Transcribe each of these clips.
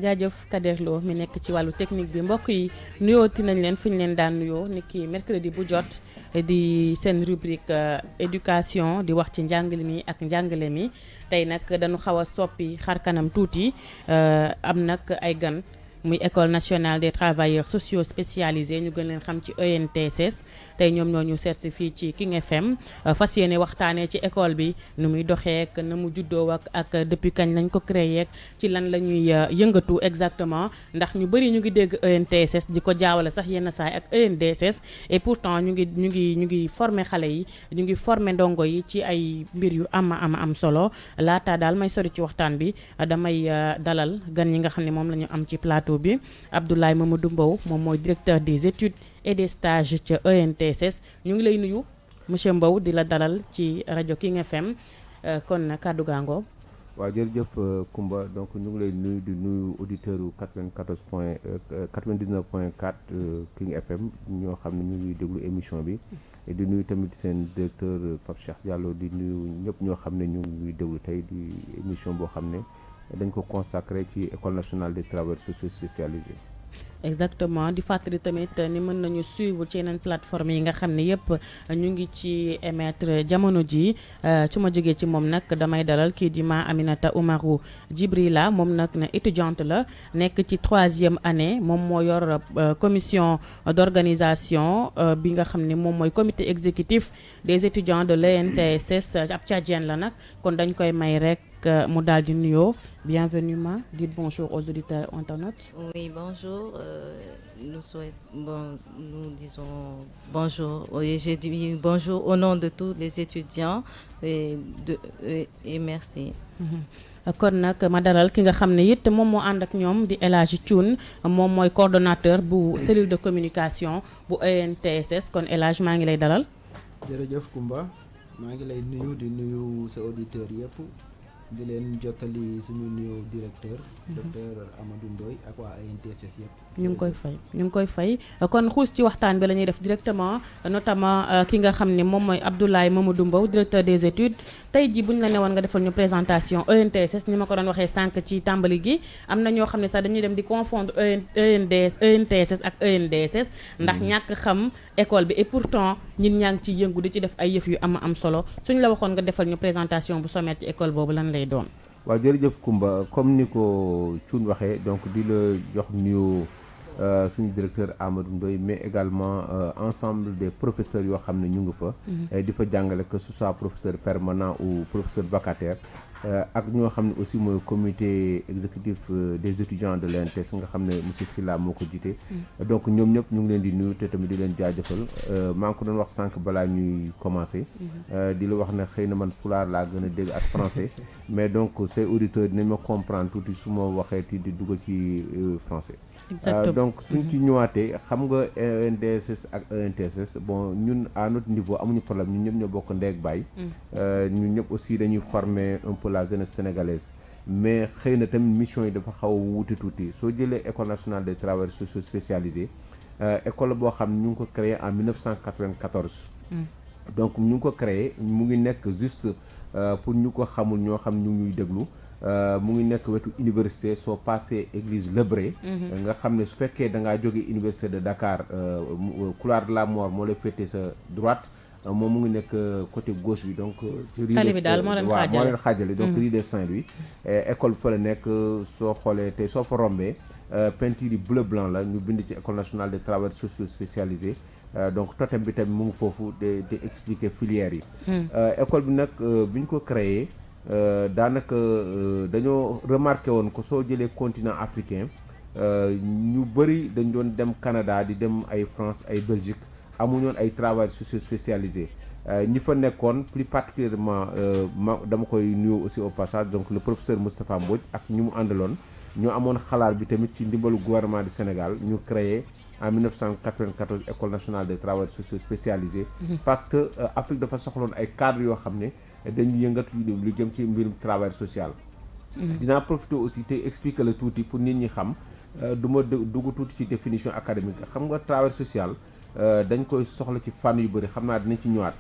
jaajëf Kader Lo mi nekk ci wàllu technique bi mbokk yi nuyooti nañ leen fi ñu leen daan nuyoo ni ki mercredi bu jot di seen rubrique éducation di wax ci njàngale mi ak njàngale mi tey nag dañu xaw a soppi xar kanam tuuti am nag ay gan muy école nationale des travailleurs sociaux spécialisés ñu gën leen xam ci ENTSS tey ñoom ñoo ñu seet si fii ci King FM fas yéene waxtaanee ci école bi nu muy doxee ak na mu juddoo ak depuis kañ lañ ko créé ci lan la ñuy yëngatu exactement ndax ñu bëri ñu ngi dégg ENTSS di ko jaawale sax yenn saay ak ENDSS et pourtant ñu ngi former xale yi ñu ngi former ndongo yi ci ay mbir yu am solo laata daal may sori ci waxtaan bi damay dalal gan ñi nga xam ne moom la ñu am ci plateau bi Abdoulaye Mamadou Mbow moom mooy directeur des études et des stages ca ENTSS ñu ngi lay nuyu monsieur Mbow di la dalal ci rajo King FM kon kàddu gaangoo. waaw jërëjëf Koumba donc ñu ngi lay nuyu di nuyu auditeurs yu 99.4 King FM ñoo xam ne ñu ngi déglu émission bi et di nuyu tamit seen directeur Pape Cheikh Diallo di nuyu ñëpp ñoo xam ne ñu ngi déglu tey di émission boo xam ne dañ ko consacré ci école nationale des travailleurs sociaux spécialisés. exactement di fàttali tamit ni mën nañu suivre ci yeneen plateforme yi nga xam ne yëpp ñu ngi ci émettre jamono ji su ma jógee ci moom nag damay dalal kii di ma Aminata Oumarou Djibrila moom nag na étudiante la nekk ci 3e année moom moo yor commission d'organisation bi nga xam ne moom mooy comité exécutif des étudiants de l'ENTSS ab Tchadienne la nag kon dañ koy may rek mu daal di nuyoo. Bienvenue ma, dites bonjour aux auditeurs internautes. Oui, bonjour. Nous disons bonjour. J'ai dit bonjour au nom de tous les étudiants et merci. kon nag ma dalal ki nga xam ne it moom moo ànd ak ñoom di El Hadji Thioune moom mooy coordonnateur bu cellule de communication bu ENTSS kon El Hadji maa ngi lay dalal. jërëjëf Koumba maa ngi lay nuyu di nuyu sa auditeurs yëpp. di leen jottali suñu nuyoo directeur docteur Amadou Ndoye ak waa ENTSS yëpp. ñu ngi koy fay kon xuus ci waxtaan bi la ñuy def directement notamment ki nga xam ne moom mooy Abdoulaye Mamadou Mbow directeur des études tey jii bu ñu la newoon nga defal ñu présentation ENTSS ni ma ko doon waxee sànq ci tàmbali gi am na ñoo xam ne sax dañuy dem di confondre ENTSS ak ENDSS ndax ñàkk xam école bi et pourtant ñun ñaa ngi ci yëngu di ci def ay yëf yu am solo suñu la waxoon nga defal ñu présentation bu sommaire ci école boobu lan lay doon. waaw jërëjëf Koumba comme ni ko Thioune waxee donc di la jox nuyu suñu directeur Amadou Ndoye mais également ensemble des professeurs yoo xam ne ñu ngi fa. di fa jàngale que ce soit professeur permanent ou professeur vacataire. ak ñoo xam ne aussi mooy comité exécutif des étudiants de l'ENTSS nga xam ne monsieur Sylla moo ko jiite. donc ñoom ñëpp ñu ngi leen di nuyu te tamit di leen jaajëfal maa ngi ko doon wax sànq balaa ñuy commencer. di la wax ne xëy na man pulaar laa gën a dégg ak français mais donc ces auditeurs dinañ ma comprendre tuuti su ma waxee ti di dugg ci français. exactement donc suñ ci ñëwaatee xam nga ENDSS ak ENTSS bon ñun à notre niveau amuñu problème ñun ñëpp ñoo bokk ndey ak baay. ñun ñëpp aussi dañuy former un peu la jeunesse sénégalaise mais xëy na tamit mission yi dafa xaw a wuute tuuti soo jëlee école nationale des travailleurs sociaux spécialisés école boo xam ñu ngi ko créé en 1994. donc ñu ngi ko créé mu ngi nekk juste pour ñu ko xamul ñoo xam ñu ñuy déglu. mu ngi nekk wetu université soo passé église Lebré nga xam ne su fekkee da ngaa jóge université de Dakar couloir de la mort moo lay féetee sa droite moom mu ngi nekk côté gauche bi donc tali bi daal moo leen xaajale donc rue de Saint-Louis école fa la nekk soo xoolee te soo fa rombee peinture yi bleu blanc la ñu bind ci école nationale des travailleurs sociaux spécialisés donc totem bi tamit mu ngi foofu de expliquer filières yi école bi nag bi ñu ko créé daanaka dañoo remarqué woon ko soo jëlee continent africain ñu bëri dañ doon dem Canada di dem ay France ay Belgique amuñoon ay travailleurs sociaux spécialisés ñi fa nekkoon plus particulièrement dama koy nuyu aussi au passage donc le professeur Moustapha Mbodj ak ñi mu àndaloon ñoo amoon xalaat bi tamit ci ndimbalu gouvernement du Sénégal ñu créé en 1994 école nationale des travailleurs sociaux spécialisés parce que Afrique dafa soxloon ay cadres yoo xam ne dañu yëngatu lu jëm ci mbirum travail social. dinaa profiter aussi te expliquer la tuuti pour nit ñi xam du ma dugg tuuti ci définition académique xam nga travail social dañ koy soxla ci fànn yu bëri xam naa dinañ ci ñëwaat.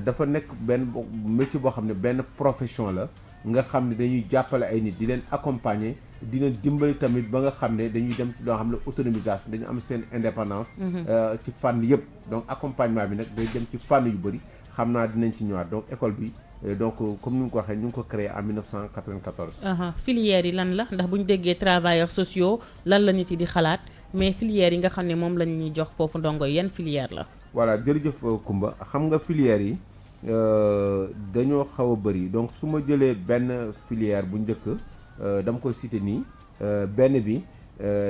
dafa nekk benn métier boo xam ne benn profession la nga xam ne dañuy jàppale ay nit di leen accompagner dina dimbali tamit ba nga xam ne dañuy dem ci loo xam ne autonomisation dañu am seen indépendance ci fànn yëpp donc accompagnement bi nag day dem ci fànn yu bëri xam naa dinañ ci ñëwaat donc école bi donc comme ni nga ko waxee ñu ngi ko créé en 1994. filières yi lan la ndax bu ñu déggee travailleurs sociaux lan la nit yi di xalaat mais filières yi nga xam ne moom la ñuy jox foofu ndongo yan filière la. voilà jërëjëf Koumba xam nga filières yi dañoo xaw a bëri donc su ma jëlee benn filière bu njëkk dama koy citer nii benn bi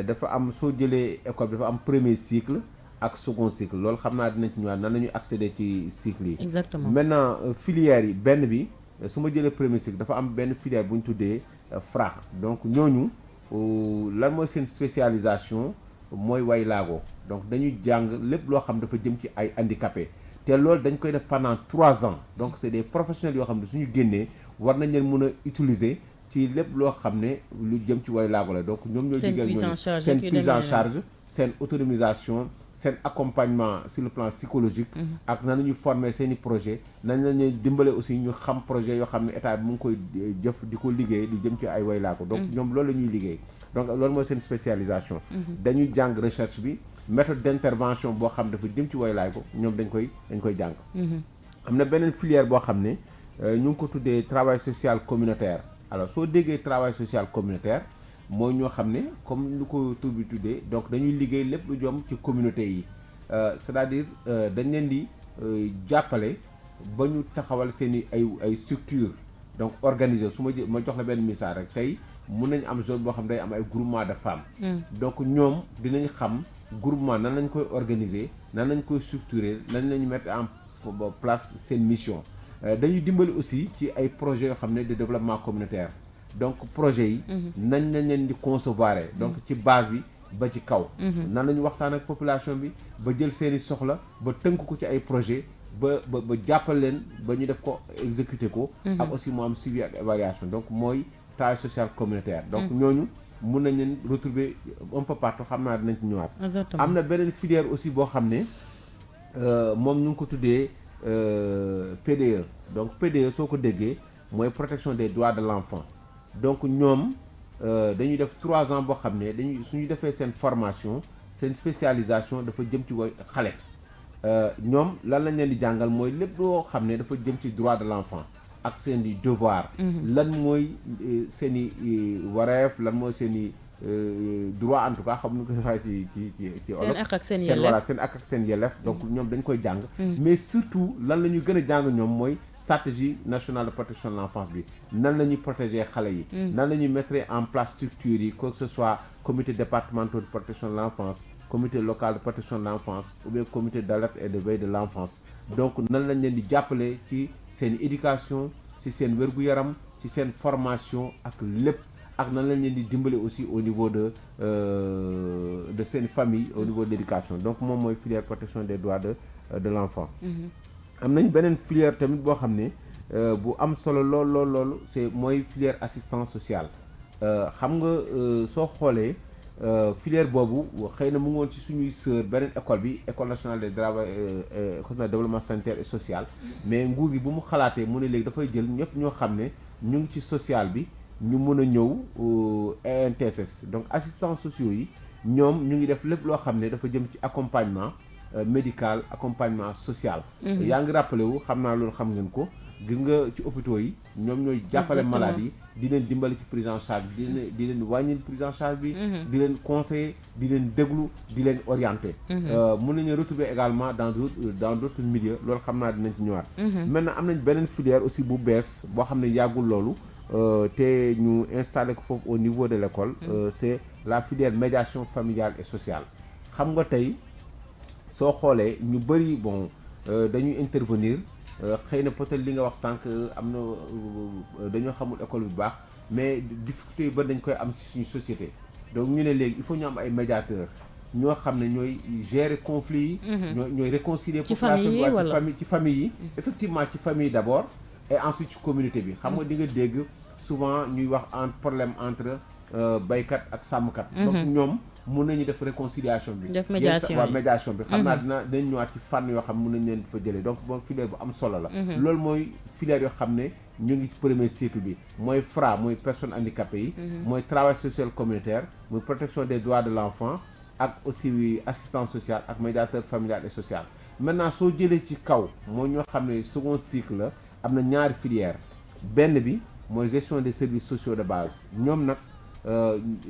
dafa am soo jëlee école bi dafa am premier cycle ak second cycle loolu xam naa dinañ ci ñëwaat nan la ñuy accéder ci cycle yi. exactement maintenant filières yi benn bi su ma jëlee premier cycle dafa am benn filière bu ñu tuddee FRA donc ñooñu lan mooy seen spécialisation mooy way laago donc dañuy jàng lépp loo xam dafa jëm ci ay handicapé te loolu dañ koy def pendant 3 ans donc c'est des professionnels yoo xam ne suñu génnee war nañ leen mën a utiliser ci lépp loo xam ne lu jëm ci way laago la donc ñoom ñooy digal ñooñu seen prise en charge seen autonomisation seen accompagnement sur le plan psychologique ak nan la ñuy former seen i projet nañ la ñuy dimbale aussi ñu xam projet yoo xam ne état bi mu ngi koy jëf di ko liggéey di jëm ci ay way laago donc ñoom loolu la ñuy liggéey donc loolu mooy seen spécialisation dañuy jàng recherche bi méthode d'intervention boo xam dafa jëm ci way laago ñoom dañ koy jàng am na beneen filière boo xam ne ñu ngi ko tuddee travail social communautaire alors soo déggee travail social communautaire mooy ñoo xam ne comme lu ko tur bi tuddee donc dañuy liggéey lépp lu jëm ci communauté yi c'est-à-dire dañ leen di jàppale ba ñu taxawal seen i ay structure donc organisé su ma jox la benn misaal rek tey mun nañu am zone boo xam day am ay groupement de femmes donc ñoom dinañ xam groupement nan lañ koy organiser nan lañ koy structurer nan lañu mettre en place seen mission dañuy dimbali aussi ci ay projets yoo xam ne de développement communautaire donc projet yi nañ lañ leen di concevoir donc ci base bi ba ci kaw nan la ñu waxtaan ak population bi ba jël seeni soxla ba tënk ko ci ay projet ba jàppal leen ba ñu def ko exécuter ko ak aussi mu am suivi ak évaluation donc mooy travail social communautaire donc ñooñu mun nañ leen retrouver un peu partout xam naa dinañ ci ñëwaat am na beneen filière aussi boo xam ne moom ñu ngi ko tuddee PDE donc PDE soo ko déggee mooy protection des droits de l'enfant donc ñoom dañuy def 3 ans boo xam ne dañuy suñu defee seen formation seen spécialisation dafa jëm ci way xale ñoom lan lañ leen di jàngal mooy lépp loo xam ne dafa jëm ci droit de l'enfant ak seen i devoir lan mooy seen i wareef lan mooy seen i droit en tout cas xam nu ko waxee ci olof seen ak ak seen yelleef voilà seen ak ak seen yelleef donc ñoom dañ koy jàng mais surtout lan la ñu gën a jàng ñoom mooy stratégie nationale de protection de l'enfance bi nan la ñuy protéger xale yi nan la ñuy mettre en place structures yi que ce soit comité départemental de protection de l'enfance comité local de protection de l'enfance ou bien comité d'alerte et de veille de l'enfance donc nan lañ leen di jàppale ci seen éducation ci seen wér-gu-yaram ci seen formation ak lépp ak nan lañ leen di dimbale aussi au niveau de seen famille au niveau de l'éducation donc moom mooy filière protection des droits de l'enfant am nañ beneen filière tamit boo xam ne bu am solo loolu c'est mooy filière assistance sociale xam nga soo xoolee filière boobu xëy na mu ngi woon ci suñuy sœur beneen école bi école nationale de travail école nationale de développement sanitaire et social mais nguur gi bu mu xalaatee mu ne léegi dafay jël ñëpp ñoo xam ne ñu ngi ci social bi ñu mën a ñëw ENTSS donc assistants sociaux yi ñoom ñu ngi def lépp loo xam ne dafa jëm ci accompagnement médical accompagnement social yaa ngi rappelé wu xam naa loolu xam ngeen ko gis nga ci hôpitaux yi ñoom ñooy jàppale malade yi di leen dimbali ci prise en charge bi di leen wàññil prise en charge bi di leen conseiller di leen déglu di leen orienter mën nañu retrouver également dans d'autres milieux loolu xam naa dinañ ci ñëwaat maintenant am nañ beneen filière aussi bu bees boo xam ne yàggul loolu te ñu installé ko foofu au niveau de l'école c'est la filière médiation familiale et sociale xam nga tey soo xoolee ñu bari bon dañuy intervenir xëy na peut-être li nga wax sànq am na dañoo xamul école bu baax mais difficulté yu bari dañ koy am ci suñu société donc ñu ne léegi il faut ñu am ay médiateurs ñoo xam ne ñooy gérer conflits yi ñooy réconcilier population bi ci famille yi effectivement ci famille d'abord et ensuite ci communauté bi xam nga di nga dégg souvent ñuy wax problème entre baykat ak sàmmkat donc ñoom mun nañu def réconciliation bi. def médiation waaw médiation bi. xam naa dinañ ñëwaat ci fànn yoo xam mun nañ leen fa jëlee donc moom filière bu am solo la. loolu mooy filière yoo xam ne ñu ngi ci premier cycle bi mooy FRA mooy personnes handicapées yi. mooy travail social communautaire mooy protection des droits de l'enfant ak aussi assistance sociale ak médiateur familial et social. maintenant soo jëlee ci kaw mooy ñoo xam ne second cycle la am na ñaari filière benn bi mooy gestion des services sociaux de base ñoom nag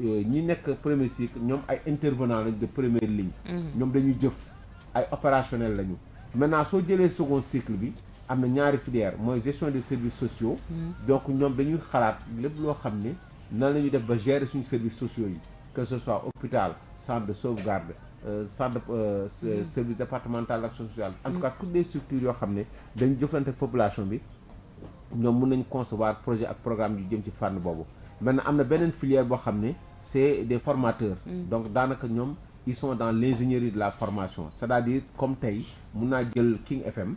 ñi nekk premier cycle ñoom ay intervenants lañ de première ligne. ñoom dañuy jëf ay opérationnels lañu. maintenant soo jëlee second cycle bi am na ñaari filière mooy gestion des services sociaux. donc ñoom dañuy xalaat lépp loo xam ne nan la ñuy def ba gérer suñu services sociaux yi que ce soit hôpital centre de sauvegarde centre service départemental d'action sociale. en tout cas toutes les structures yoo xam ne dañu jëflante population bi ñoom mën nañu concevoir projet ak programme yu jëm ci fànn boobu. maintenant am na beneen filière boo xam ne c'est des formateurs. donc daanaka ñoom ils sont dans l'ingénierie de la formation c'est-à-dire comme tey mun naa jël King FM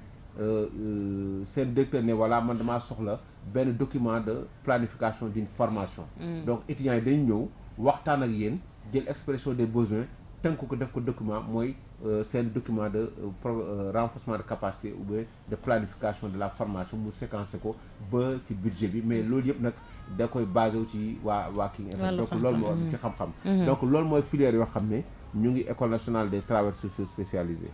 seen directeur ne voilà man damaa soxla benn document de planification d'une formation. donc étudiants yi dañu ñëw waxtaan ak yéen jël expression des besoins tënk ko def ko document mooy seen document de renforcement de capacité ou bien de planification de la formation mu séquencé ko ba ci budget bi mais loolu yëpp nag da koy basé wu ci waa King FM donc loolu moo ci xam-xam donc loolu mooy filière yoo xam ne ñu ngi école nationale des travailleurs sociaux spécialisés.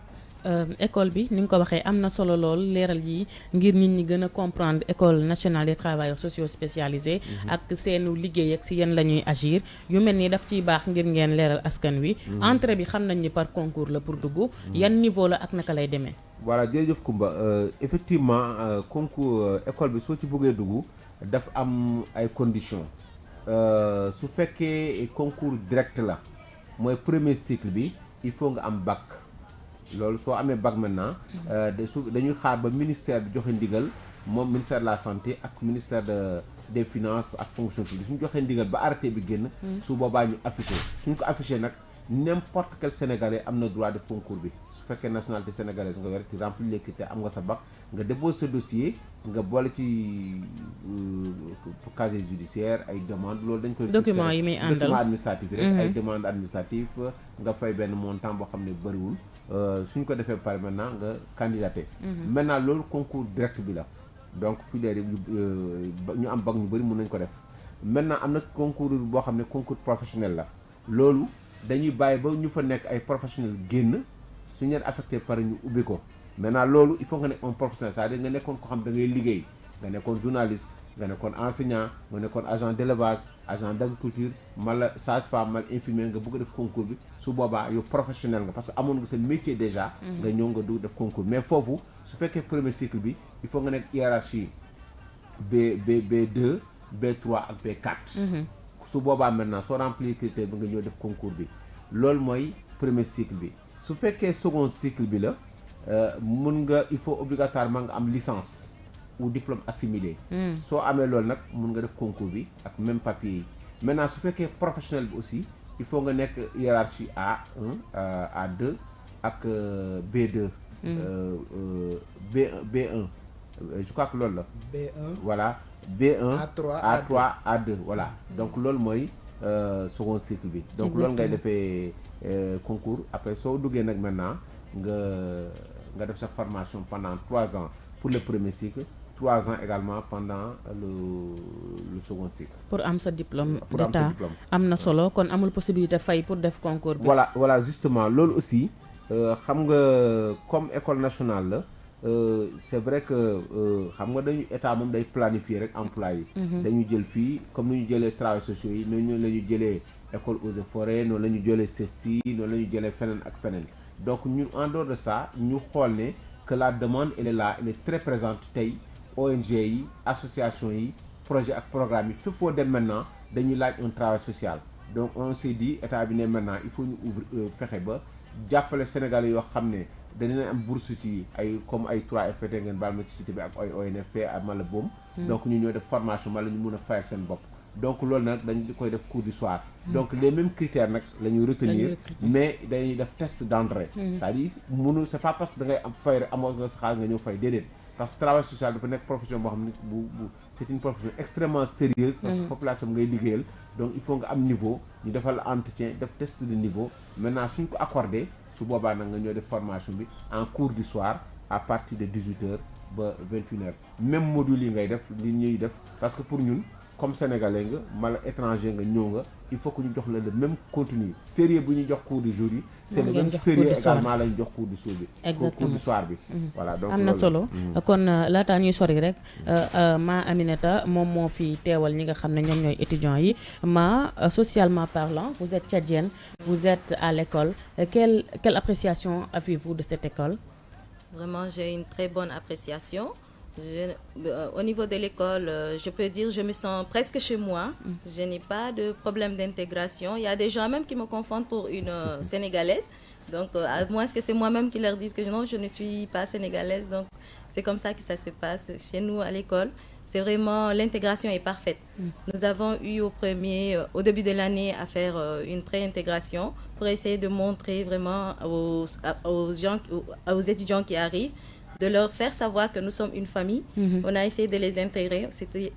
école bi ni nga ko waxee am na solo lool leeral yi ngir nit ñi gën a comprendre école nationale des travailleurs sociaux spécialisés ak seenu liggéey ak si yéen la ñuy agir yu mel nii daf ciy baax ngir ngeen leeral askan wi. entrée bi xam nañ ni par concours la pour dugg. yan niveau la ak naka lay demee. voilà jërëjëf Koumba effectivement concours école bi soo ci bëggee dugg daf am ay conditions su fekkee concours direct la mooy premier cycle bi il faut nga am bac. loolu soo amee bac maintenant dañuy xaar ba ministère bi joxe ndigal moom ministère de la santé ak ministère des finances ak fonction publique suñu joxee ndigal ba arrêté bi génn su boobaa ñu affiché suñu ko affiché nag n'importe quel sénégalais am na droit def concours bi su fekkee nationalité sénégalaise nga yor ci remplir les critères am nga sa bac nga déposé sa dossier nga boole ci casier judiciaire ay demande loolu dañ koy document yi muy àndal document administratif rek ay demande administrative nga fay benn montant boo xam ne bëriwul suñ ko defee pare maintenant nga candidaté. maintenant loolu concours direct bi la donc filière yi ñu am bac ñu bëri mën nañ ko def maintenant am na concours boo xam ne concours professionnel la loolu dañuy bàyyi ba ñu fa nekk ay professionnel génn suñu leen affecté pare ñu ubbi ko maintenant loolu il faut nga nekk un professionnel c'est-à-dire nga nekkoon ko xam da ngay liggéey nga nekkoon journaliste nga nekkoon enseignant nga nekkoon agent d'élevage agent d'agriculture mala sage-femme mala infirmier nga bëgg a def concours bi su boobaa yow professionnel nga parce que amoon nga sa métier déjà nga ñëw nga dugg def concours mais foofu su fekkee premier cycle bi il faut nga nekk hiérarchie B2 B3 ak B4 su boobaa maintenant soo remplir critère bi nga ñëw def concours bi loolu mooy premier cycle bi su fekkee second cycle bi la mun nga il faut obligatoirement nga am licence ou diplôme assimilé. soo amee loolu nag mun nga def concours bi ak même papier yi maintenant su fekkee professionnel bi aussi il faut nga nekk hiérarchie A1 A2 ak B2 B1 je crois que loolu la B1 voilà B1 A3 A2 voilà donc loolu mooy second cycle bi donc loolu ngay defee concours après soo duggee nag maintenant nga def sa formation pendant 3 ans pour le premier cycle 3 ans également pendant le second cycle. pour am sa diplôme d'état am na solo kon amul possibilité fay pour def concours bi. voilà justement loolu aussi xam nga comme école nationale la c'est vrai que xam nga dañu état moom day planifier rek emploi yi. dañu jël fii comme ni ñu jëlee travailleurs sociaux yi noonu la ñu jëlee école eaux et forêts noonu la ñu jëlee CESTI noonu la ñu jëlee feneen ak feneen donc ñun en dehors de ça ñu xool ne que la demande elle est là elle est très présente tey. ONG yi association yi projet ak programme yi fi foo dem maintenant dañuy laaj un travail social donc on s'est dit état bi ne maintenant il faut ñu ouvrir fexe ba jàppale Sénégalais yoo xam ne dañu am bourse ci ay comme ay 3FPT ngeen baal ma ci cité bi ak ay ONFP ak mala boom donc ñu ñoo def formation mala ñu mun a fayal seen bopp donc loolu nag dañ koy def cours du soir donc les mêmes critères nag la ñuy retenir mais dañuy def test d'entrée c'est-à-dire c'est pas parce que da ngay am fay rek amoo nga sa xaalis nga ñëw fay déedéet parce que travail social dafa nekk profession boo xam ne bu c'est une profession extrêmement sérieuse parce que population ngay liggéeyal donc il faut nga am niveau ñu defal entretien def test de niveau maintenant suñ ko accordé su boobaa nag nga ñëw def formation bi en cours du soir à partir de 18h ba 21h même module yi ngay def li ñuy def parce que pour ñun comme sénégalais nga mala étranger nga ñëw nga il faut que ñu jox la le même contenu sérieux bu ñu jox cours du jour yi c'est le même sérieux également lañ jox cours du soir bi cours du soir bi voilà donc am na solo kon laataa ñuy sori rek ma Aminata moom moo fi teewal ñi nga xam ne ñoom ñooy étudiants yi ma socialement parlant vous êtes tchadienne vous êtes à l'école quelle appréciation avez-vous de cette école? Vraiment, j'ai une très bonne appréciation. Au niveau de l'école, je peux dire je me sens presque chez moi. Je n'ai pas de problème d'intégration. Il y a des gens même qui me confondent pour une Sénégalaise. Donc, à moins que c'est moi-même qui leur dise que non, je ne suis pas sénégalaise. Donc, c'est comme ça que ça se passe chez nous à l'école. C'est vraiment, l'intégration est parfaite. Nous avons eu au début de l'année à faire une pré-intégration pour essayer de montrer vraiment aux étudiants qui arrivent, de leur faire savoir que nous sommes une famille. On a essayé de les intégrer.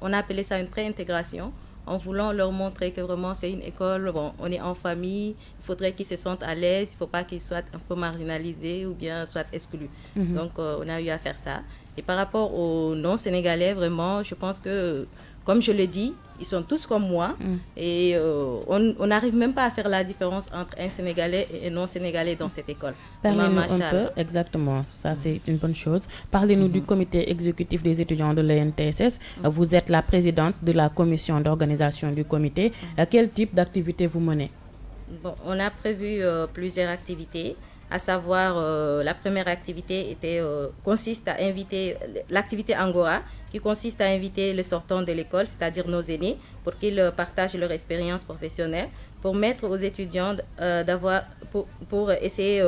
On a appelé ça une pré-intégration, en voulant leur montrer que vraiment c'est une école, bon, on est en famille, il faudrait qu'ils se sentent à l'aise, il ne faut pas qu'ils soient un peu marginalisés ou bien soient exclus. Donc on a eu à faire ça. Et par rapport aux non-sénégalais, vraiment, je pense que, comme je l'ai dit, ils sont tous comme moi et on n'arrive même pas à faire la différence entre un Sénégalais et un non-Sénégalais dans cette école. Parlez-nous un peu, exactement, ça c'est une bonne chose. Parlez-nous du comité exécutif des étudiants de l'ENTSS. Vous êtes la présidente de la commission d'organisation du comité. Quel type d'activité vous menez? Bon, on a prévu plusieurs activités. À savoir, la première activité consiste à inviter l'activité Angora, qui consiste à inviter les sortants de l'école, c'est-à-dire nos aînés, pour qu'ils partagent leur expérience professionnelle, pour mettre aux étudiants pour essayer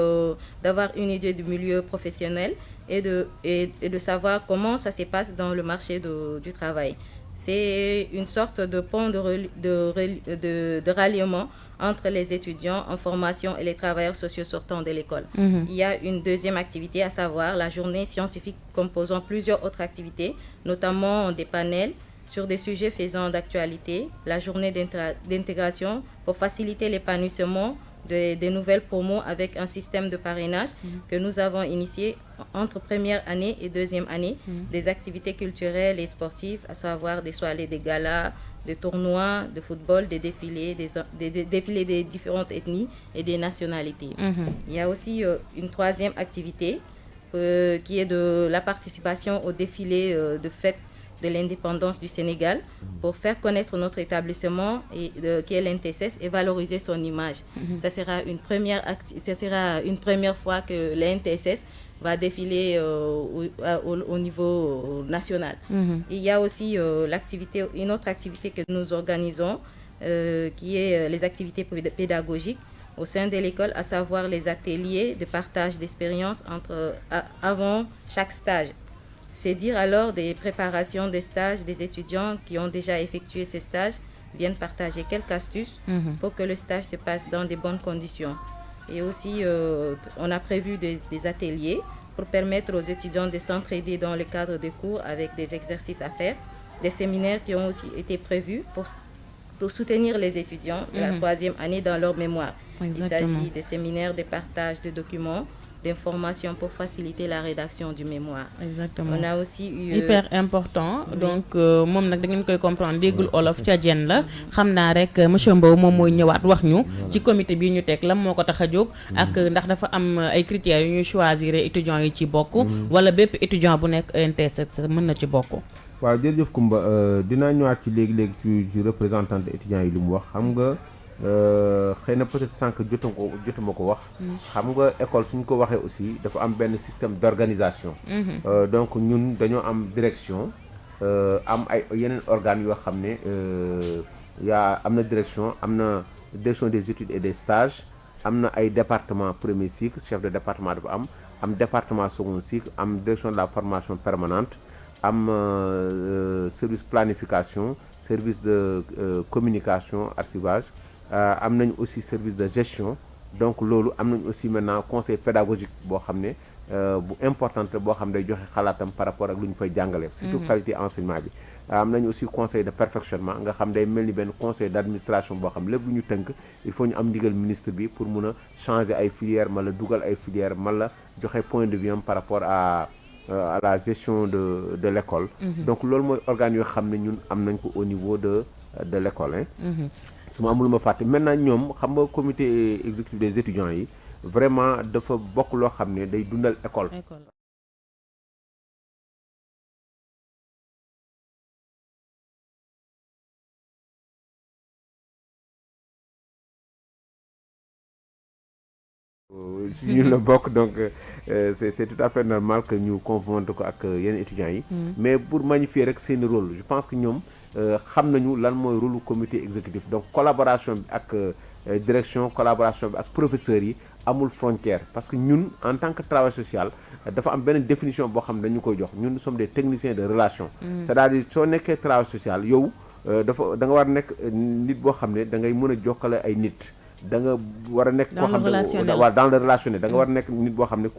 d'avoir une idée du milieu professionnel et de savoir comment ça se passe dans le marché du travail. C'est une sorte de pont de ralliement entre les étudiants en formation et les travailleurs sociaux sortants de l'école. Il y a une deuxième activité, à savoir la journée scientifique composant plusieurs autres activités, notamment des panels sur des sujets faisant d'actualité, la journée d'intégration pour faciliter l'épanouissement des nouvelles promos avec un système de parrainage que nous avons initié entre première année et deuxième année, des activités culturelles et sportives, à savoir des soirées, des galas, des tournois de football, des défilés, des défilés des différentes ethnies et des nationalités. Il y a aussi une troisième activité qui est de la participation au défilé de fête de l'indépendance du Sénégal pour faire connaître notre établissement qui est l'NTSS et valoriser son image. Ça sera une première fois que l'NTSS va défiler au niveau national. Il y a aussi une autre activité que nous organisons qui est les activités pédagogiques au sein de l'école, à savoir les ateliers de partage d'expériences avant chaque stage. C'est dire alors des préparations des stages des étudiants qui ont déjà effectué ces stages viennent partager quelques astuces pour que le stage se passe dans de bonnes conditions. Et aussi, on a prévu des ateliers pour permettre aux étudiants de s'entraider dans le cadre des cours avec des exercices à faire, des séminaires qui ont aussi été prévus pour soutenir les étudiants de la troisième année dans leur mémoire. Exactement. Il s'agit des séminaires de partage de documents, d'informations pour faciliter la rédaction du mémoire. Exactement. On a aussi eu hyper important. Donc moom nag da ngeen koy comprendre déggul olof tchadien la xam naa rek monsieur Mbow moom mooy ñëwaat wax ñu ci comité bi ñu teg lan moo ko tax a jóg ak ndax dafa am ay critères yu ñuy choisir étudiants yi ci bokk wala bépp étudiant bu nekk ENTSS mën na ci bokk. waaw jërëjëf Koumba dinaa ñëwaat ci léegi-léegi ci représentant de étudiants yi lu mu wax xam nga xëy na peut-être sànq jotuma ko wax xam nga école suñ ko waxee aussi dafa am benn système d'organisation donc ñun dañoo am direction am ay yeneen organes yoo xam ne am na direction des études et des stages am na ay département premier cycle chef de département dafa am département second cycle am direction de la formation permanente am service planification service de communication archivage am nañ aussi service de gestion donc loolu am nañ aussi maintenant conseil pédagogique boo xam ne bu importante boo xam ne day joxe xalaatam par rapport ak lu ñu fay jàngale surtout qualité enseignement bi am nañu aussi conseil de perfectionnement nga xam day mel ni benn conseil d'administration boo xam lépp lu ñu tënk il faut ñu am ndigal ministre bi pour mun a changer ay filières mala dugal ay filières mala joxe point de vue am par rapport à la gestion de l'école. Donc loolu mooy organes yoo xam ne ñun am nañ ko au niveau de l'école su ma amul ma fàtte maintenant ñoom xam nga comité exécutif des étudiants yi vraiment dafa bokk loo xam ne day dundal école. ñun la bokk donc c'est tout à fait normal que ñu confronte ko ak yenn étudiants yi. Mais pour magnifier rek seen rôle je pense que ñoom xam nañu lan mooy rôle comité exécutif donc collaboration bi ak direction collaboration bi ak professeurs yi amul frontière parce que ñun en tant que travail social dafa am benn définition boo xam ne dañu koy jox ñun nous sommes des techniciens de relation. C'est-à-dire soo nekkee travail social yow dafa da nga war nekk nit boo xam ne da ngay mën a jokkale ay nit. da nga war a nekk koo xam ne waaw dans le relationnel da nga war a nekk nit boo xam ne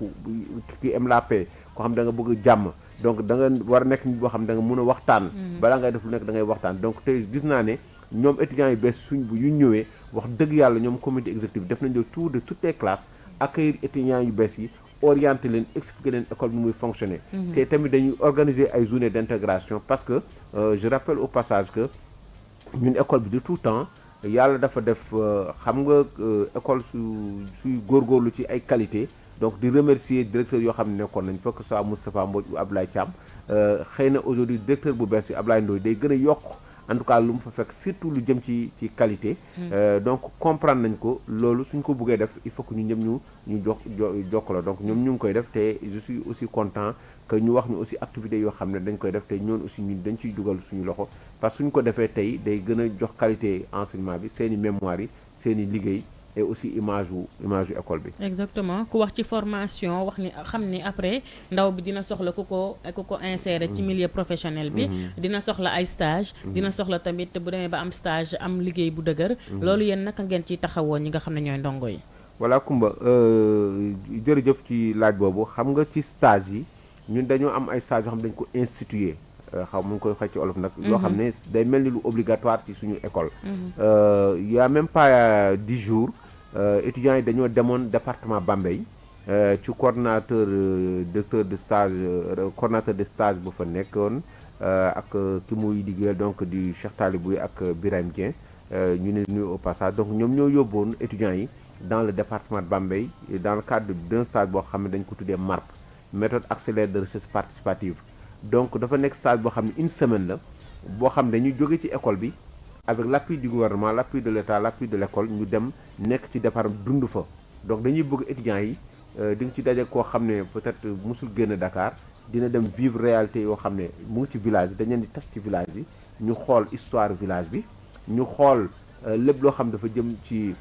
qui aime la paix koo xam ne da nga bëgg jàmm donc da nga war a nekk nit boo xam ne da nga mën a waxtaan balaa ngay def lu nekk da ngay waxtaan donc tey gis naa ne ñoom étudiants yu bees yu ñëwee wax dëgg yàlla ñoom comité exécutif def nañ le tour de toutes les classes accueillir étudiants yu bees yi orienter leen expliquer leen école bi muy fonctionner te tamit dañuy organiser ay journées d'intégration parce que je rappelle au passage que ñun école bi de tout temps yàlla dafa def xam nga école suy góorgóorlu ci ay qualité donc di remercier directeur yoo xam ne nekkoon nañ fekk soit Moustapha Mbodj ou Abdoulaye Thiam xëy na aujourd'hui directeur bu bees yi Abdoulaye Ndoye day gën a yokk en tout cas lu mu fa fekk surtout lu jëm ci qualité donc comprendre nañ ko loolu suñ ko bëggee def il faut que ñu ñëpp ñu jokkaloo donc ñoom ñu ngi koy def te je suis aussi content que ñu wax ñu aussi activités yoo xam ne dañ koy def te ñoon aussi ñun dañ ciy dugal suñu loxo parce que suñ ko defee tey day gën a jox qualité enseignement bi seen i mémoire yi seen i liggéey et aussi image yu école bi. Exactement ku wax ci formation wax ni xam ni après ndaw bi dina soxla ku ko insérer ci milieu professionnel bi. dina soxla ay stage dina soxla tamit bu demee ba am stage am liggéey bu dëgër. loolu yéen naka ngeen ciy taxawoo ñi nga xam ne ñooy ndongo yi. voilà Kumba jërëjëf ci laaj boobu xam nga ci stage yi ñun dañoo am ay stage yoo xam ne dañu ko instituer xaw mu ngi koy xëcc ci olof nag. loo xam ne day mel ni lu obligatoire ci suñu école. y a même pas 10 jours. étudiants yi dañoo demoon département Bambey ci coordonnateur directeur de stage coordonnateur de stage bu fa nekkoon ak ki muy liggéeyal donc di Cheikh Talibou ak Birame Dieng ñu ne nuyu au passage donc ñoom ñoo yóbboon étudiants yi dans le département de Bambey dans le cadre d'un stage boo xam ne dañ ko tuddee MARP méthode accélérée de recherche participative donc dafa nekk stage boo xam ne une semaine la boo xam ne dañuy jóge ci école bi avec l'appui du gouvernement l'appui de l'État l'appui de l'école ñu dem nekk ci département dund fa donc dañuy bëgg étudiants yi di nga ci daje koo xam ne peut-être musul génn Dakar dina dem vivre réalité yoo xam ne mu ngi ci village yi dañ leen di tas ci village yi ñu xool histoire village bi ñu xool lépp loo xam dafa jëm ci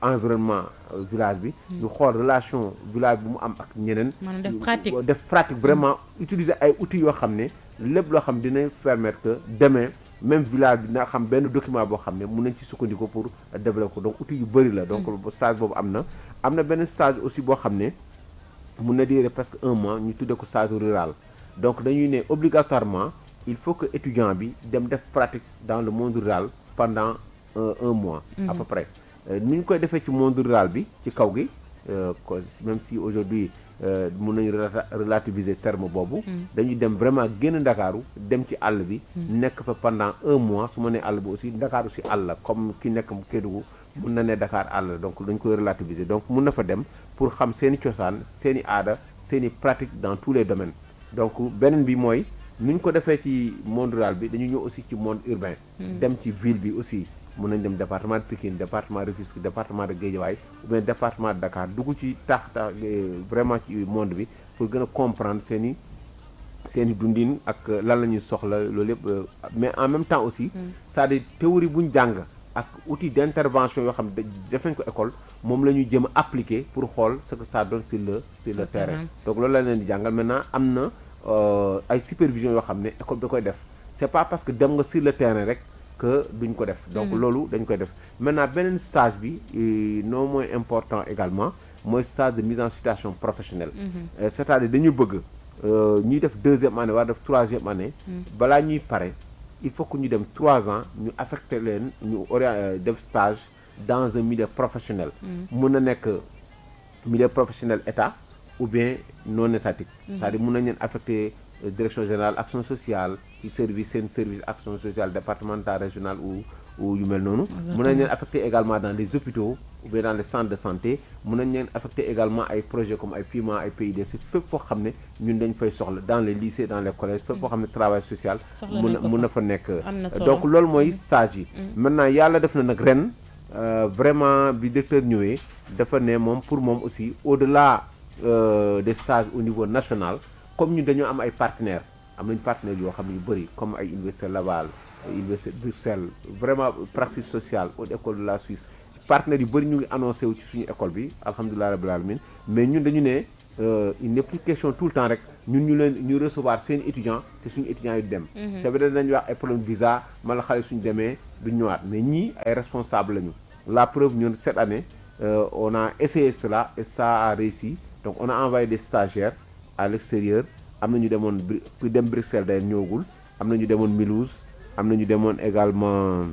environnement village bi ñu xool relation village bi mu am ak ñeneen def pratique vraiment utiliser ay outils yoo xam ne lépp loo xam dina permettre que demain même village bi dina xam benn document boo xam ne mun nañ ci sukkandiku pour développer ko donc outil yu bëri la donc stage boobu am na benn stage aussi boo xam ne mun na durer presque 1 mois ñu tuddee ko stage rural donc dañuy ne obligatoirement il faut que étudiant bi dem def pratique dans le monde rural pendant 1 mois à peu près ni ñu koy defee ci monde rural bi ci kaw gi même si aujourd'hui mun nañu relativiser terme boobu dañuy dem vraiment génn Ndakaaru dem ci àll bi nekk fa pendant 1 mois su ma nee àll bi aussi Ndakaaru si àll la comme ki nekk Kédougou mun na ne Dakar àll la donc dañ koy relativiser donc mun na fa dem pour xam seeni cosaan seeni aada seeni pratique dans tous les domaines donc beneen bi mooy nu ñu ko defee ci monde rural bi dañu ñëw aussi ci monde urbain dem ci ville bi aussi mun nañ dem département de Pikine département de Rufisque département de Guédiawaye ou bien département de Dakar dugg ci tax vraiment ci monde bi pour gën a comprendre seen i dundin ak lan la ñuy soxla loolu yëpp mais en même temps aussi c'est-à-dire théorie bu ñu jàng ak outil d'intervention yoo xam ne def nañ ko école moom la ñuy jëm a appliquer pour xool ce que ça donne sur le terrain donc loolu la leen di jàngal maintenant am na ay supervision yoo xam ne école da koy def c'est pas parce que dem nga sur le terrain rek que duñ ko def donc loolu dañ koy def maintenant beneen stage bi non moins important également mooy stage de mise en situation professionnelle c'est-à-dire dañu bëgg ñuy def 2e année wala def 3e année balaa ñuy pare il faut que ñu dem 3 ans ñu affecté leen ñu def stage dans un milieu professionnel mun na nekk milieu professionnel état ou bien non étatique c'est-à-dire mun nañ leen affecté direction générale action sociale ci seen service action sociale départemental régional ou yu mel noonu mun nañ leen affecté également dans les hôpitaux ou bien dans les centres de santé mun nañ leen affecté également ay projets comme ay PUMA ay PIDC fépp foo xam ne ñun dañ fay soxla dans les lycées dans les collèges fépp foo xam ne travail social mun na fa nekk donc loolu mooy stage yi maintenant yàlla def na nag ren vraiment bi directeur ñëwee dafa ne moom pour moom aussi au-delà des stages au niveau national comme ñun dañoo am ay partenaires am nañ partenaires yoo xam ne yu bëri comme ay université Laval université Bruxelles vraiment praxis sociale haute école de la Suisse partenaires yu bëri ñu ngi annoncé wu ci suñu école bi alhamdulilah rabbil alamin mais ñun dañu ne il n'est plus question tout le temps rek ñun ñu recevoir seen étudiants te suñu étudiants yu dem c'est vrai dañuy wax ay problème visa man la xale suñu demee du ñëwaat mais ñii ay responsable lañu la preuve ñun cette année on a essayé cela et ça a réussi donc on a envoyé des stagiaires à l'extérieur am na ñu demoon ku dem Bruxelles day ñëwagul am na ñu demoon Mulhouse am na ñu demoon également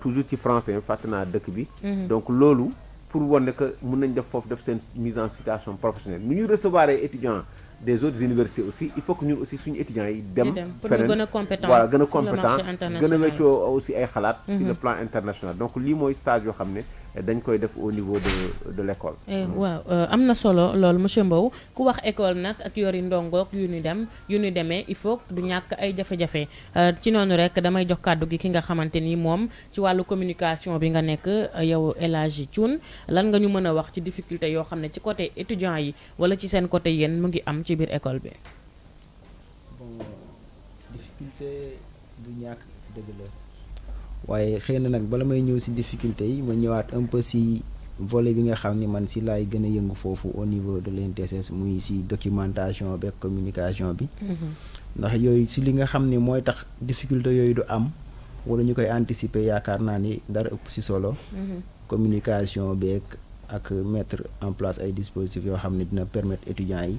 toujours ci français fàtte naa dëkk bi donc loolu pour wane que mën nañ def foofu def seen mise en situation professionnelle nu ñuy recevoir ay étudiants des autres universités aussi il faut que ñun aussi suñu étudiants yi dem feneen gën a compétent voilà gën a compétent gën a weccoo aussi ay xalaat sur le plan international donc lii mooy stage yoo xam ne dañ koy def au niveau de l'école waaw am na solo loolu monsieur Mbow ku wax école nag ak yori ndongook yu ñu demee il faut du ñàkk ay jafe-jafe ci noonu rek damay jox kàddu gi ki nga xamante ni moom ci wàllu communication bi nga nekk yow El Hadji Thioune lan nga ñu mën a wax ci difficulté yoo xam ne ci côté étudiants yi wala ci seen côté yéen mu ngi am ci biir école bi. bon difficulté du ñàkk dëgg la waaye xëy na nag bala may ñëw ci difficulté yi ma ñëwaat un peu ci volet bi nga xam ni man ci laay gën a yëngu foofu au niveau de l'INTSS muy ci documentation bi ak communication bi ndax yooyu ci li nga xam ni mooy tax difficulté yooyu du am wala ñu koy anticiper yaakaar naa ni dara ëpp ci solo communication bi ak mettre en place ay dispositifs yoo xam ne dina permettre étudiants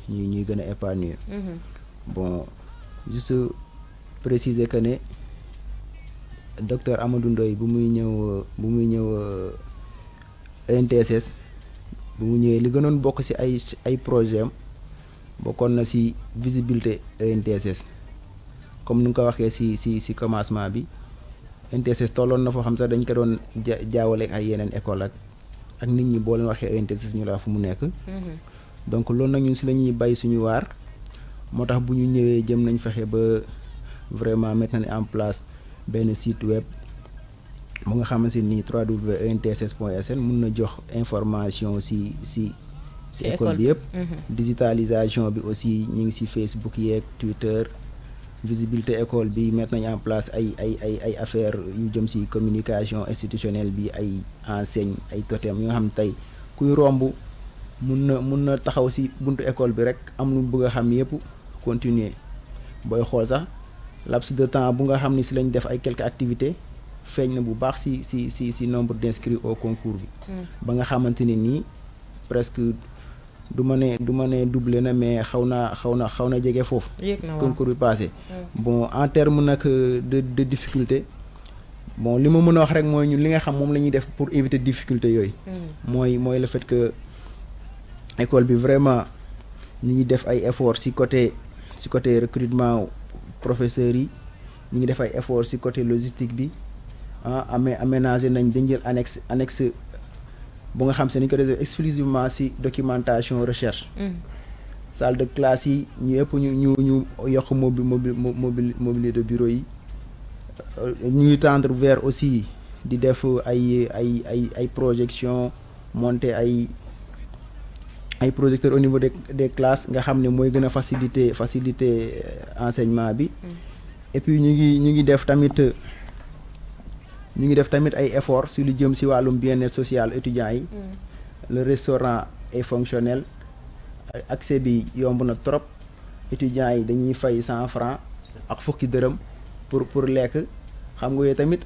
yi ñuy gën a épanouir bon juste préciser que ne docteur Amadou Ndoye bu muy ñëw INTSS bu mu ñëwee li gënoon bokk ci ay projet am bokkoon na ci visibilité INTSS comme ni nga ko waxee ci commencement bi INTSS tolloon na foo xam sax dañ ko doon jaawale ay yeneen école ak nit ñi boo leen waxee INTSS ñu la fu mu nekk donc loolu nag ñun ci la ñuy bay suñu waar moo tax bu ñu ñëwee jëm nañ fexe ba vraiment mettre nañ en place benn site web mu nga xamante ni www.intss.sn mun na jox information ci école bi yëpp digitalisation bi aussi ñu ngi ci Facebook yeeg Twitter visibilité école bi mettre nañ en place ay affaires yu jëm ci communication institutionnelle bi ay enseigne ay totem yi nga xam tey kuy romb mun na taxaw ci buntu école bi rek am lu bëgg a xam yëpp continuer booy xool sax laps de temps bu nga xam ni ci lañ def ay quelques activités feeñ na bu baax ci nombre d'inscrits au concours bi ba nga xamante ne nii presque du ma ne doublé na mais xaw na jege foofu concours bi passé bon en terme nag de difficulté bon li ma mën a wax rek mooy ñun li nga xam moom la ñuy def pour éviter difficulté yooyu mooy le fait que école bi vraiment ñu ngi def ay efforts ci côté recrutement professeurs yi ñu ngi def ay efforts ci côté logistique bi aménager nañ dañ jël annexe bu nga xam se nañ ko def exclusivement ci documentation recherche salle de classe yi ñu yëpp ñu yokk mobilier de bureau yi ñu ngi tendre vers aussi di def ay projection monter ay projecteurs au niveau des classes nga xam ne mooy gën a faciliter enseignement bi et puis ñu ngi def tamit ay efforts sur lu jëm ci wàllum bien-être social étudiants yi le restaurant est fonctionnel accès bi yomb na trop étudiants yi dañuy fay 100 francs ak fukki dërëm pour lekk xam nga yooyu tamit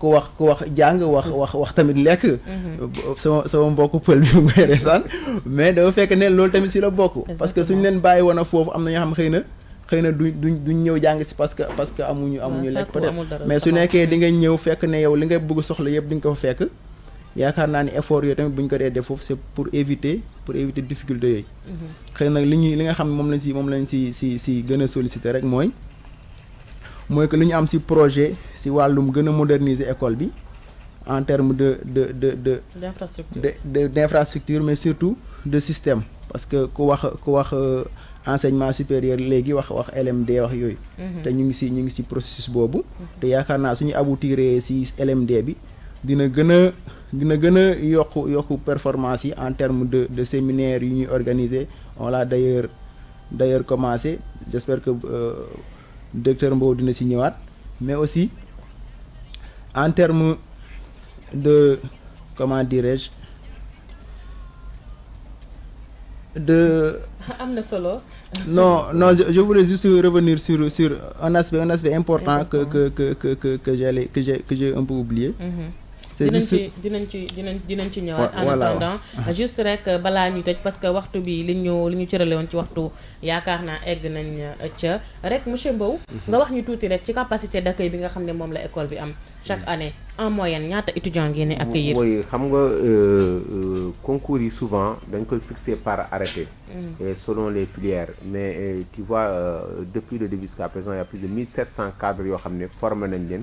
ku wax jàng wax tamit lekk. sama mbokku pël bi mu may reetaan mais dafa fekk ne loolu tamit si la bokk. parce que suñu leen bàyyi woon a foofu am na ñoo xam xëy na duñ ñëw jàng si parce que amuñu lekk peut-être mais su nekkee di nga ñëw fekk ne yow li nga bëgg soxla yëpp di nga ko fa fekk. yaakaar naa ni effort yooyu tamit bu ñu ko dee def foofu c'est pour éviter difficulté yooyu. xëy na li nga xam ne moom lañ si gën a solliciter rek mooy que li ñu am si projet si wàllum gën a moderniser école bi en termes d'infrastructure mais surtout de système parce que ku wax enseignement supérieur léegi wax LMD wax yooyu. te ñu ngi si processus boobu. te yaakaar naa suñu aboutiree si LMD bi dina gën a yokku performance yi en termes de séminaires yu ñuy organiser on l'a d'ailleurs commencé j'espère que directeur Mbow dina si ñëwaat mais aussi en termes de comment dirais-je am na solo. non je voulais juste revenir sur un aspect important que j'ai un peu oublié. dinañ ci ñëwaat en attendant juste rek balaa ñu tëj parce que waxtu bi li ñu cërale woon ci waxtu yaakaar naa egg nañ ca rek monsieur Mbow nga wax ñu tuuti rek ci capacité d'accueil bi nga xam ne moom la école bi am chaque année en moyenne ñaata étudiants ngeen di accueillir. mooy xam nga concours yi souvent dañ koy fixer par arrêté et selon les filières mais tu vois depuis le début jusqu'à présent il y a plus de 1700 cadres yoo xam ne formé nañ leen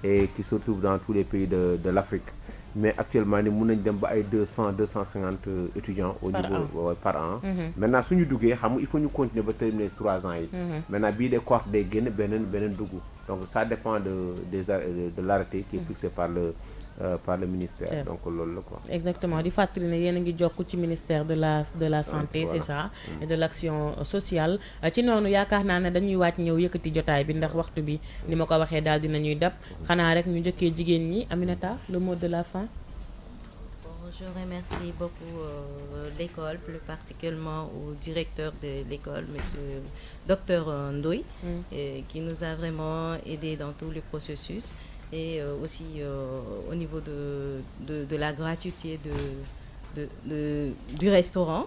et qui se retrouvent dans tous les pays de l'Afrique mais actuellement ni mun nañ dem ba ay 250 étudiants au niveau par an. Maintenant suñu duggee xam nga il faut ñu continuer ba terminer 3 ans yi. Maintenant bii des cohortes day génn beneen dugg donc ça dépend de l'arrêté qui est fixé par le ministère donc loolu la quoi. Exactement di fàttali ne yéen a ngi jokk ci ministère de la santé c'est ça et de l'action sociale ci noonu yaakaar naa ne dañuy wàcc ñëw yëkkati jotaay bi ndax waxtu bi ni ma ko waxee daal dinañuy dab xanaa rek ñu njëkkee jigéen ñi Aminata le mot de la fin. Je remercie beaucoup l'école, plus particulièrement au directeur de l'école, monsieur Dr Ndoye, qui nous a vraiment aidés dans tout le processus. Et aussi au niveau de la gratuité du restaurant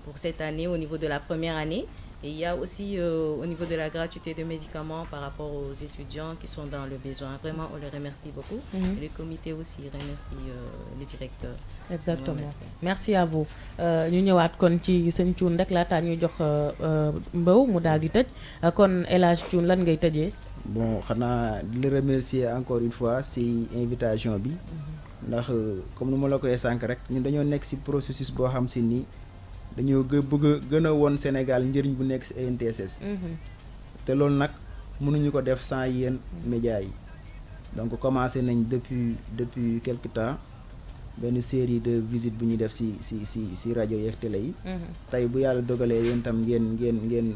pour cette année, au niveau de la première année. Et il y a aussi au niveau de la gratuité des médicaments par rapport aux étudiants qui sont dans le besoin. Vraiment, on les remercie beaucoup. Et le comité aussi remercie le directeur. Exactement. Merci à vous. ñu ñëwaat kon ci sëñ Thioune rek laata ñuy jox Mbow mu daal di tëj kon El Hadj Thioune lan ngay tëjee. Bon xanaa di la remercier encore une fois ci invitation bi ndax comme ni ma la koy sànq rek ñun dañoo nekk ci processus boo xam ci nii dañoo bëgg gën a woon Sénégal njëriñ bu nekk ci ENTSS. te loolu nag mënuñu ko def sans yéen médias yi donc commencé nañ depuis quelque temps benn série de visites bu ñuy def ci rajo yeeg télé yi. tey bu yàlla dogalee yéen tam ngeen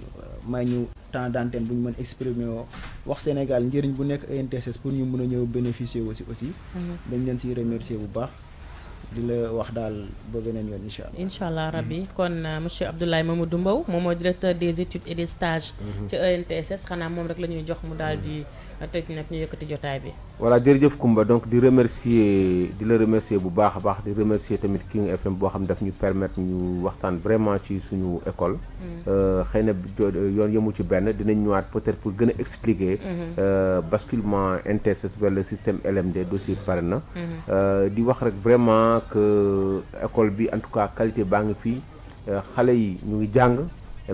may ñu temps d'antenne bu ñu mën exprimer woo wax Sénégal njëriñ bu nekk ENTSS pour ñu mën a ñëw bénéficier aussi. dañ leen ci remercier bu baax. di la wax daal ba beneen yoon incha allah rabbi kon monsieur Abdoulaye Mamadou Mbow moom mooy directeur des études et des stages ci ENTSS xanaa moom rek la ñuy jox mu daal di tëj nag ñu yëkkati jotaay bi. voilà jërëjëf Koumba donc di la remercier bu baax a baax di remercier tamit King FM boo xam daf ñu permettre ñu waxtaan vraiment ci suñu école. xëy na yoon yëmu ci benn dinañ ñëwaat peut-être pour gën a expliquer. basculement ENTSS vers le système LMD dossier pare na. di wax rek vraiment que école bi en tout cas qualité baa ngi fii xale yi ñu ngi jàng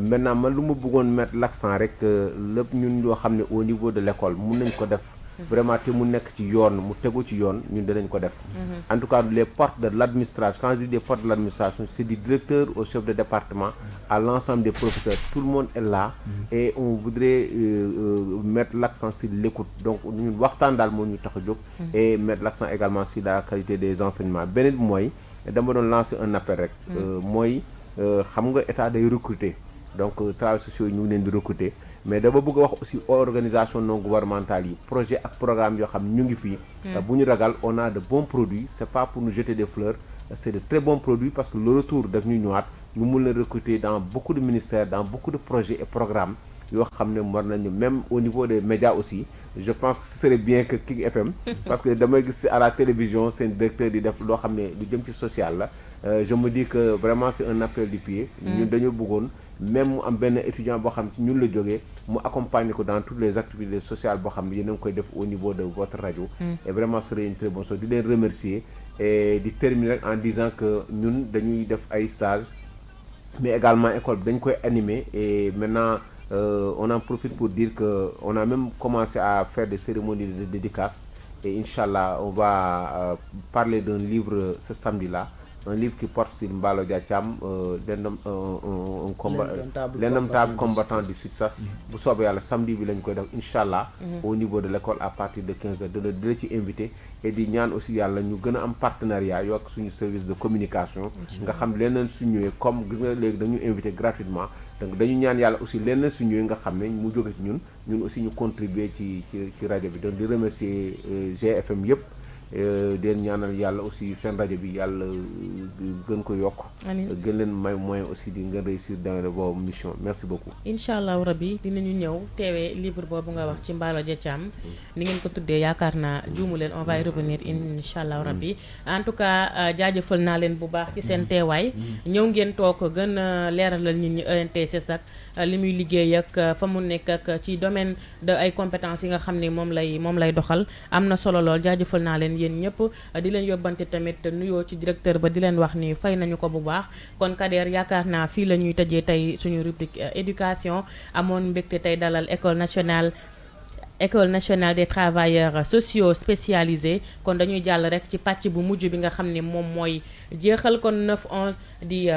maintenant man lu ma bëggoon mettre l'accent rek lépp ñun yoo xam ne au niveau de l'école mun nañ ko def vraiment te mu nekk ci yoon mu tegu ci yoon ñun danañ ko def en tout cas les portes de l'administration quand je dis des portes de l'administration c'est du directeur au chef de département à l'ensemble des professeurs tout le monde est là et on voudrait mettre l'accent sur l'écoute donc ñun waxtaan daal moo ñu tax a jóg et mettre l'accent également sur la qualité des enseignements beneen bi mooy dama doon lancer un appel rek mooy xam nga état day recruter donc travailleurs sociaux yi ñu ngi leen di recruter mais dama bëgg a wax aussi organisation non gouvernementale yi projet ak programme yoo xam ñu ngi fii bu ñu ragal on a de bons produits c'est pas pour nous jeter des fleurs c'est de très bons produits parce que le retour daf ñu ñëwaat ñu mun leen recruter dans beaucoup de ministères dans beaucoup de projets et programmes yoo xam ne war nañu même au niveau des médias aussi je pense que ce serait bien que King FM parce que damay gis à la télévision seen directeur di def loo xam ne lu jëm ci social la je me dis que vraiment c'est un appel du pied ñun dañoo bëggoon même mu am benn étudiant boo xam ci ñun la jógee mu accompagner ko dans toutes les activités sociales boo xam ne yéen a ngi koy def au niveau de votre radio et vraiment ce serait une très bonne chose di leen remercier et di terminer rek en disant que ñun dañuy def ay stages mais également école bi dañ koy animer et maintenant on en profite pour dire que on a même commencé à faire des cérémonies de dédicace et Inch'Allah on va parler d'un livre ce samedi-là, un livre qui porte sur Mballo Dia Thiam l'indomptable combattant du SUTSAS bu soobee yàlla samedi bi lañ koy def Inch'Allah au niveau de l'école à partir de 15h de la ci invité et di ñaan aussi yàlla ñu gën a am partenariat yoo ak suñu service de communication nga xam leneen su ñëwee comme gis nga léegi dañu invité gratuitement donc dañu ñaan yàlla aussi leneen su ñëwee nga xam ne mu jóge ci ñun aussi ñu contribuer ci rajo bi donc di remercier GFM yëpp di leen ñaanal yàlla aussi seen rajo bi yàlla gën ko yokk gën leen may moyen aussi di nga réussir dans vos missions merci beaucoup incha allahu rabbi dinañu ñëw teewee livre boobu nga wax ci Mballo Dia Thiam ni ngeen ko tuddee yaakaar naa juumu leen on va y revenir incha allahu rabbi en tout cas jaajëfal naa leen bu baax ci seen teewaay ñëw ngeen toog gën a leeralal nit ñi ENTSS ak li muy liggéey ak fa mu nekk ak ci domaine de ay compétences yi nga xam ne moom lay doxal am na solo lool jaajëfal naa leen yéen ñëpp di leen yóbbante tamit nuyoo ci directeur ba di leen wax ni fay nañu ko bu baax kon Kader yaakaar naa fii la ñuy tëjee tey suñu rubrique éducation amoon mbégte tey dalal école nationale des travailleurs sociaux spécialisés kon dañuy jàll rek ci pàcc bu mujj bi nga xam ne moom mooy jeexal kon 9-11 di